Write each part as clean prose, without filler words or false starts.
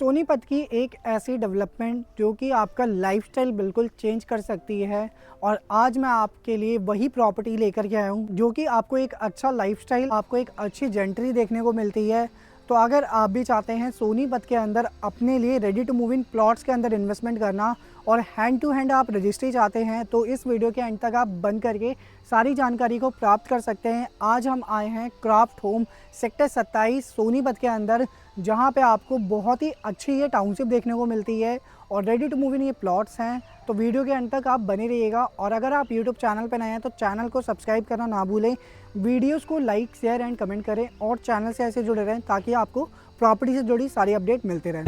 सोनीपत की एक ऐसी डेवलपमेंट जो कि आपका लाइफस्टाइल बिल्कुल चेंज कर सकती है। और आज मैं आपके लिए वही प्रॉपर्टी लेकर के आया हूँ जो कि आपको एक अच्छा लाइफस्टाइल, आपको एक अच्छी जेंट्री देखने को मिलती है। तो अगर आप भी चाहते हैं सोनीपत के अंदर अपने लिए ready to move in plots के अंदर इन्वेस्टमेंट करना और हैंड टू हैंड आप रजिस्ट्री चाहते हैं, तो इस वीडियो के एंड तक आप बन करके सारी जानकारी को प्राप्त कर सकते हैं। आज हम आए हैं क्राफ्ट होम सेक्टर 27 सोनीपत के अंदर, जहां पे आपको बहुत ही अच्छी ये टाउनशिप देखने को मिलती है और रेडी टू मूव इन ये प्लॉट्स हैं। तो वीडियो के अंत तक आप बने रहिएगा और अगर आप यूट्यूब चैनल पर नए हैं तो चैनल को सब्सक्राइब करना ना भूलें, वीडियोस को लाइक शेयर एंड कमेंट करें और चैनल से ऐसे जुड़े रहें ताकि आपको प्रॉपर्टी से जुड़ी सारी अपडेट मिलते रहें।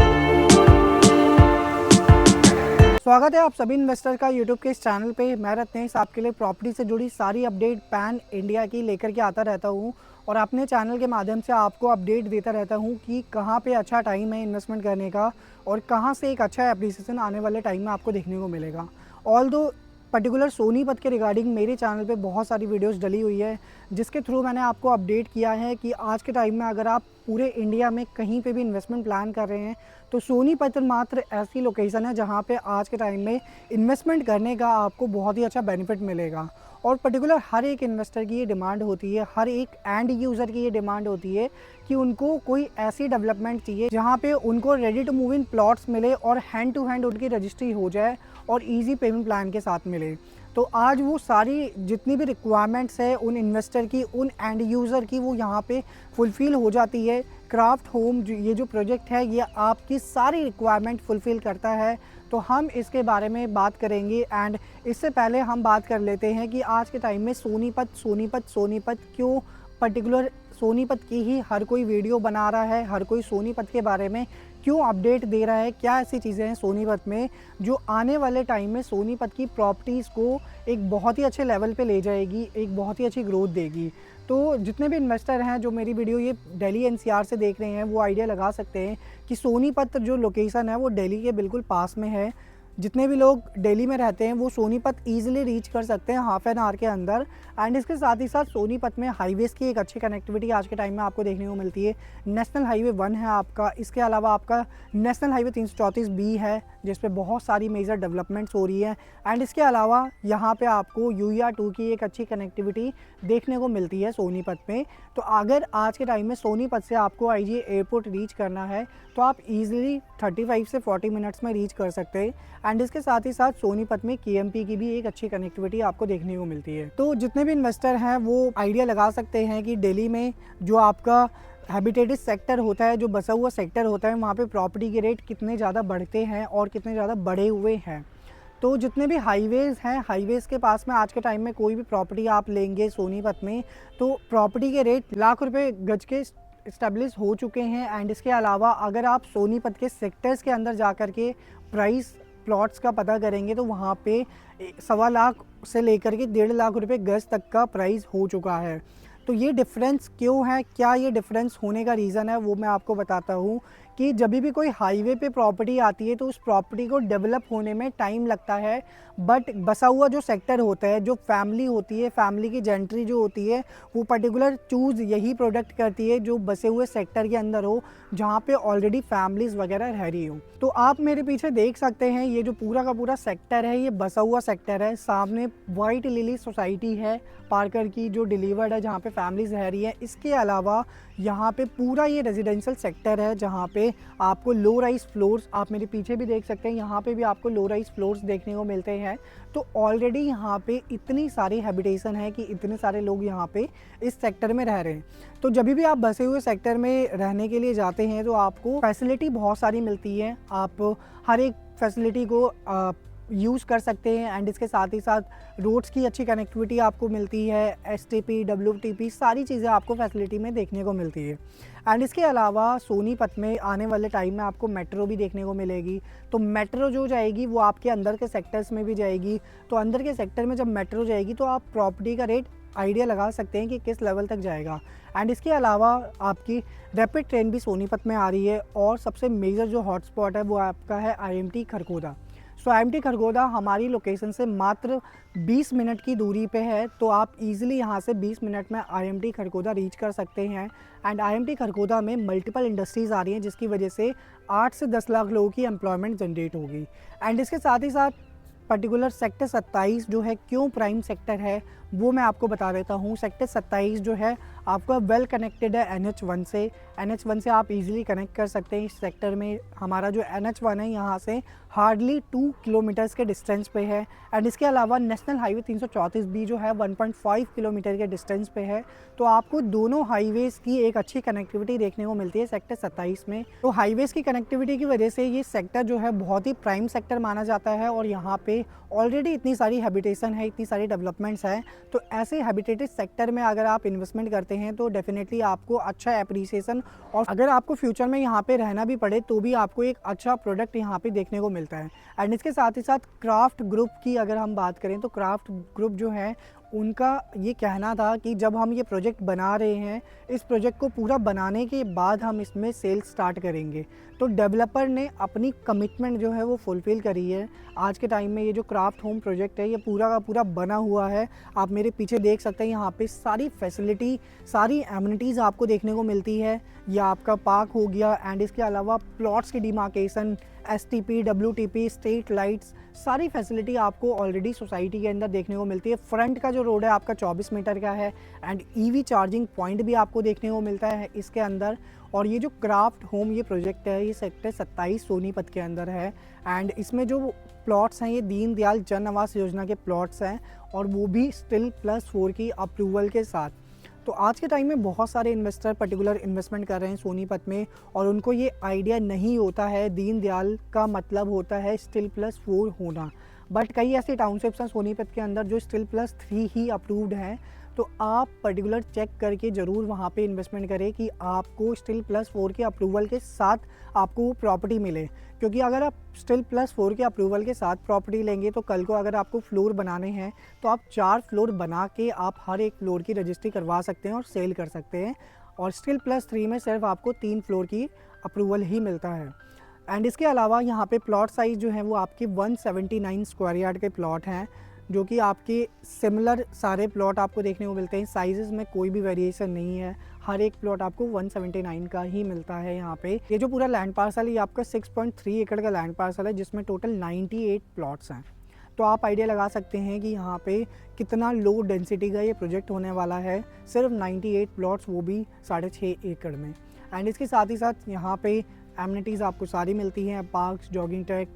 स्वागत है आप सभी इन्वेस्टर का यूट्यूब के इस चैनल पे। मैं रत्नेश आपके लिए प्रॉपर्टी से जुड़ी सारी अपडेट पैन इंडिया की लेकर के आता रहता हूँ और अपने चैनल के माध्यम से आपको अपडेट देता रहता हूँ कि कहाँ पे अच्छा टाइम है इन्वेस्टमेंट करने का और कहाँ से एक अच्छा एप्रिसिएशन आने वाले टाइम में आपको देखने को मिलेगा। ऑल्दो पर्टिकुलर सोनीपत के रिगार्डिंग मेरे चैनल पे बहुत सारी वीडियोस डली हुई है जिसके थ्रू मैंने आपको अपडेट किया है कि आज के टाइम में अगर आप पूरे इंडिया में कहीं पे भी इन्वेस्टमेंट प्लान कर रहे हैं तो सोनीपत मात्र ऐसी लोकेशन है जहां पे आज के टाइम में इन्वेस्टमेंट करने का आपको बहुत ही अच्छा बेनिफिट मिलेगा। और पर्टिकुलर हर एक इन्वेस्टर की ये डिमांड होती है, हर एक एंड यूज़र की ये डिमांड होती है कि उनको कोई ऐसी डेवलपमेंट चाहिए जहाँ पे उनको ready to move in plots मिले और हैंड टू हैंड उनकी रजिस्ट्री हो जाए और इजी पेमेंट प्लान के साथ मिले। तो आज वो सारी जितनी भी रिक्वायरमेंट्स है उन इन्वेस्टर की, उन एंड यूज़र की, वो यहाँ पे फुलफ़िल हो जाती है। क्राफ्ट होम ये जो प्रोजेक्ट है ये आपकी सारी रिक्वायरमेंट फुलफ़िल करता है। तो हम इसके बारे में बात करेंगे एंड इससे पहले हम बात कर लेते हैं कि आज के टाइम में सोनीपत क्यों पर्टिकुलर सोनीपत की ही हर कोई वीडियो बना रहा है, हर कोई सोनीपत के बारे में क्यों अपडेट दे रहा है, क्या ऐसी चीज़ें हैं सोनीपत में जो आने वाले टाइम में सोनीपत की प्रॉपर्टीज़ को एक बहुत ही अच्छे लेवल पे ले जाएगी, एक बहुत ही अच्छी ग्रोथ देगी। तो जितने भी इन्वेस्टर हैं जो मेरी वीडियो ये दिल्ली एनसीआर से देख रहे हैं वो आइडिया लगा सकते हैं कि सोनीपत जो लोकेशन है वो दिल्ली के बिल्कुल पास में है। जितने भी लोग दिल्ली में रहते हैं वो सोनीपत ईजिली रीच कर सकते हैं हाफ एन आवर के अंदर। एंड इसके साथ ही साथ सोनीपत में हाईवेज़ की एक अच्छी कनेक्टिविटी आज के टाइम में आपको देखने को मिलती है। नेशनल हाईवे 1 है आपका, इसके अलावा आपका नेशनल हाईवे 334B है जिस पे बहुत सारी मेजर डेवलपमेंट्स हो रही है। एंड इसके अलावा यहाँ पे आपको UER2 की एक अच्छी कनेक्टिविटी देखने को मिलती है सोनीपत में। तो अगर आज के टाइम में सोनीपत से आपको IGA एयरपोर्ट रीच करना है तो आप ईजिली 35 से 40 मिनट्स में रीच कर सकते हैं। एंड इसके साथ ही साथ सोनीपत में KMP की भी एक अच्छी कनेक्टिविटी आपको देखने को मिलती है। तो जितने भी इन्वेस्टर हैं वो आइडिया लगा सकते हैं कि दिल्ली में जो आपका हैबिटेटेड सेक्टर होता है, जो बसा हुआ सेक्टर होता है, वहाँ पे प्रॉपर्टी के रेट कितने ज़्यादा बढ़ते हैं और कितने ज़्यादा बढ़े हुए हैं। तो जितने भी हाईवेज़ हैं, हाईवेज़ के पास में आज के टाइम में कोई भी प्रॉपर्टी आप लेंगे सोनीपत में तो प्रॉपर्टी के रेट लाख रुपए गज के इस्टेब्लिश हो चुके हैं। एंड इसके अलावा अगर आप सोनीपत के सेक्टर्स के अंदर जा कर के प्राइस प्लॉट्स का पता करेंगे तो वहाँ पे 1.25 लाख से लेकर के 1.5 लाख रुपए गज तक का प्राइस हो चुका है। तो ये डिफरेंस क्यों है, क्या ये डिफरेंस होने का रीज़न है वो मैं आपको बताता हूँ कि जब भी कोई हाईवे पे प्रॉपर्टी आती है तो उस प्रॉपर्टी को डेवलप होने में टाइम लगता है, बट बसा हुआ जो सेक्टर होता है, जो फैमिली होती है, फैमिली की जेंट्री जो होती है वो पर्टिकुलर चूज़ यही प्रोडक्ट करती है जो बसे हुए सेक्टर के अंदर हो, जहाँ पे ऑलरेडी फैमिलीज़ वगैरह रह रही हो। तो आप मेरे पीछे देख सकते हैं ये जो पूरा का पूरा सेक्टर है ये बसा हुआ सेक्टर है। सामने वाइट लिली सोसाइटी है पार्कर की जो डिलीवर्ड है, जहाँ पे फैमिलीज़ रह रही है। इसके अलावा यहाँ पे पूरा ये रेजिडेंशियल सेक्टर है जहाँ पे आपको लो राइज फ्लोर्स, आप मेरे पीछे भी देख सकते हैं, यहाँ पे भी आपको लो राइज फ्लोर्स देखने को मिलते हैं। तो ऑलरेडी यहाँ पे इतनी सारी हैबिटेशन है कि इतने सारे लोग यहाँ पे इस सेक्टर में रह रहे हैं। तो जब भी आप बसे हुए सेक्टर में रहने के लिए जाते हैं तो आपको फैसिलिटी बहुत सारी मिलती है, आप हर एक फैसिलिटी को यूज़ कर सकते हैं। एंड इसके साथ ही साथ रोड्स की अच्छी कनेक्टिविटी आपको मिलती है, STP WTP सारी चीज़ें आपको फैसिलिटी में देखने को मिलती है। एंड इसके अलावा सोनीपत में आने वाले टाइम में आपको मेट्रो भी देखने को मिलेगी। तो मेट्रो जो जाएगी वो आपके अंदर के सेक्टर्स में भी जाएगी। तो अंदर के सेक्टर में जब मेट्रो जाएगी तो आप प्रॉपर्टी का रेट आइडिया लगा सकते हैं कि किस लेवल तक जाएगा। एंड इसके अलावा आपकी रैपिड ट्रेन भी सोनीपत में आ रही है और सबसे मेजर जो हॉटस्पॉट है वो आपका है IMT खरखोदा। सो IMT खरगोदा हमारी लोकेशन से मात्र 20 मिनट की दूरी पे है, तो आप इजीली यहाँ से 20 मिनट में IMT खरगोदा रीच कर सकते हैं। एंड IMT खरगोदा में मल्टीपल इंडस्ट्रीज़ आ रही हैं, जिसकी वजह से 8 से 10 लाख लोगों की एम्प्लॉयमेंट जनरेट होगी। एंड इसके साथ ही साथ पर्टिकुलर सेक्टर 27 जो है क्यों प्राइम सेक्टर है वो मैं आपको बता देता हूँ। सेक्टर 27 जो है आपका वेल कनेक्टेड है NH1 से। NH1 से आप इजीली कनेक्ट कर सकते हैं इस सेक्टर में। हमारा जो NH1 है यहाँ से हार्डली 2 किलोमीटर्स के डिस्टेंस पे है। एंड इसके अलावा नेशनल हाईवे 334 भी जो है 1.5 किलोमीटर के डिस्टेंस पे है। तो आपको दोनों हाईवेज़ की एक अच्छी कनेक्टिविटी देखने को मिलती है सेक्टर 27 में। तो हाईवेज़ की कनेक्टिविटी की वजह से ये सेक्टर जो है बहुत ही प्राइम सेक्टर माना जाता है और यहाँ पे ऑलरेडी इतनी सारी हैबिटेशन है, इतनी सारी डेवलपमेंट्स हैं। तो ऐसे हैबिटेटेड सेक्टर में अगर आप इन्वेस्टमेंट करते हैं तो डेफिनेटली आपको अच्छा एप्रिसिएशन, और अगर आपको फ्यूचर में यहाँ पे रहना भी पड़े तो भी आपको एक अच्छा प्रोडक्ट यहाँ पे देखने को मिलता है। एंड इसके साथ ही साथ क्राफ्ट ग्रुप की अगर हम बात करें तो क्राफ्ट ग्रुप जो है उनका ये कहना था कि जब हम ये प्रोजेक्ट बना रहे हैं, इस प्रोजेक्ट को पूरा बनाने के बाद हम इसमें सेल्स स्टार्ट करेंगे। तो डेवलपर ने अपनी कमिटमेंट जो है वो फुलफ़िल करी है। आज के टाइम में ये जो क्राफ्ट होम प्रोजेक्ट है ये पूरा का पूरा बना हुआ है। आप मेरे पीछे देख सकते हैं, यहाँ पे सारी फैसिलिटी, सारी एमिनिटीज़ आपको देखने को मिलती है। ये आपका पार्क हो गया एंड इसके अलावा प्लॉट्स की demarcation, STP, WTP, street lights, सारी फैसिलिटी आपको ऑलरेडी सोसाइटी के अंदर देखने को मिलती है। फ्रंट का जो रोड है आपका 24 मीटर का है एंड EV चार्जिंग पॉइंट भी आपको देखने को मिलता है इसके अंदर। और ये जो क्राफ्ट होम ये प्रोजेक्ट है ये सेक्टर 27 सोनीपत के अंदर है। एंड इसमें जो प्लॉट्स हैं ये दीनदयाल जन आवास योजना के प्लॉट्स हैं और वो भी स्टिल +4 की अप्रूवल के साथ। तो आज के टाइम में बहुत सारे इन्वेस्टर पर्टिकुलर इन्वेस्टमेंट कर रहे हैं सोनीपत में और उनको ये आइडिया नहीं होता है दीनदयाल का मतलब होता है स्टिल +4 होना। बट कई ऐसे टाउनशिप्स हैं सोनीपत के अंदर जो स्टिल +3 ही अप्रूव्ड हैं। तो आप पर्टिकुलर चेक करके ज़रूर वहाँ पे इन्वेस्टमेंट करें कि आपको स्टिल +4 के अप्रूवल के साथ आपको वो प्रॉपर्टी मिले। क्योंकि अगर आप स्टिल +4 के अप्रूवल के साथ प्रॉपर्टी लेंगे तो कल को अगर आपको फ्लोर बनाने हैं तो आप 4 फ्लोर बना के आप हर एक फ्लोर की रजिस्ट्री करवा सकते हैं और सेल कर सकते हैं। और स्टिल +3 में सिर्फ आपको 3 फ्लोर की अप्रूवल ही मिलता है। एंड इसके अलावा यहाँ पे प्लॉट साइज़ जो है वो आपके 179 स्क्वायर यार्ड के प्लॉट हैं, जो कि आपके सिमिलर सारे प्लॉट आपको देखने को मिलते हैं। साइज़ में कोई भी वेरिएशन नहीं है, हर एक प्लॉट आपको 179 का ही मिलता है यहाँ पे। ये जो पूरा लैंड पार्सल है ये आपका 6.3 एकड़ का लैंड पार्सल है, जिसमें टोटल 98 प्लॉट्स हैं। तो आप आइडिया लगा सकते हैं कि यहाँ पे कितना लो डेंसिटी का ये प्रोजेक्ट होने वाला है, सिर्फ 98 प्लॉट्स, वो भी 6.5 एकड़ में। एंड इसके साथ ही साथ यहाँ पे एमिनिटीज़ आपको सारी मिलती हैं, parks, jogging track,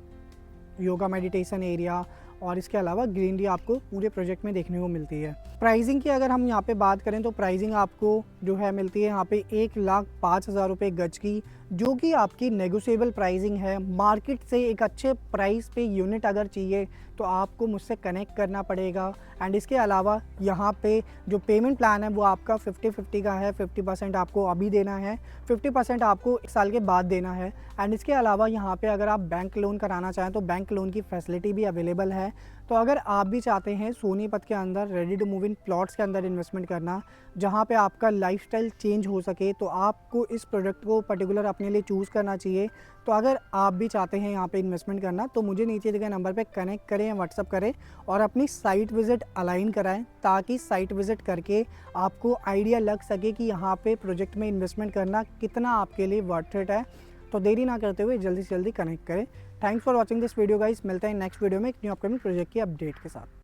yoga meditation area और इसके अलावा ग्रीनरी आपको पूरे प्रोजेक्ट में देखने को मिलती है। प्राइसिंग की अगर हम यहाँ पे बात करें तो प्राइसिंग आपको जो है मिलती है यहाँ पे 1,05,000 रुपये गज की, जो कि आपकी नेगोशिएबल प्राइसिंग है। मार्केट से एक अच्छे प्राइस पे यूनिट अगर चाहिए तो आपको मुझसे कनेक्ट करना पड़ेगा। एंड इसके अलावा यहाँ पे जो पेमेंट प्लान है वो आपका 50-50 का है। 50% आपको अभी देना है, 50% आपको 1 साल के बाद देना है। एंड इसके अलावा यहाँ पे अगर आप बैंक लोन कराना चाहें तो बैंक लोन की फैसिलिटी भी अवेलेबल है। तो अगर आप भी चाहते हैं सोनीपत के अंदर ready to move in plots के अंदर इन्वेस्टमेंट करना, जहां पे आपका लाइफस्टाइल चेंज हो सके, तो आपको इस प्रोडक्ट को पर्टिकुलर अपने लिए चूज़ करना चाहिए। तो अगर आप भी चाहते हैं यहाँ पे इन्वेस्टमेंट करना तो मुझे नीचे दिए गए नंबर पे कनेक्ट करें या व्हाट्सअप करें और अपनी साइट विज़िट अलाइन कराएं, ताकि साइट विज़िट करके आपको आइडिया लग सके कि यहाँ पे प्रोजेक्ट में इन्वेस्टमेंट करना कितना आपके लिए वर्थ इट है। तो देरी ना करते हुए जल्दी से जल्दी कनेक्ट करें। Thanks for watching this video guys. मिलते हैं नेक्स्ट वीडियो में एक न्यू अपकमिंग प्रोजेक्ट की अपडेट के साथ।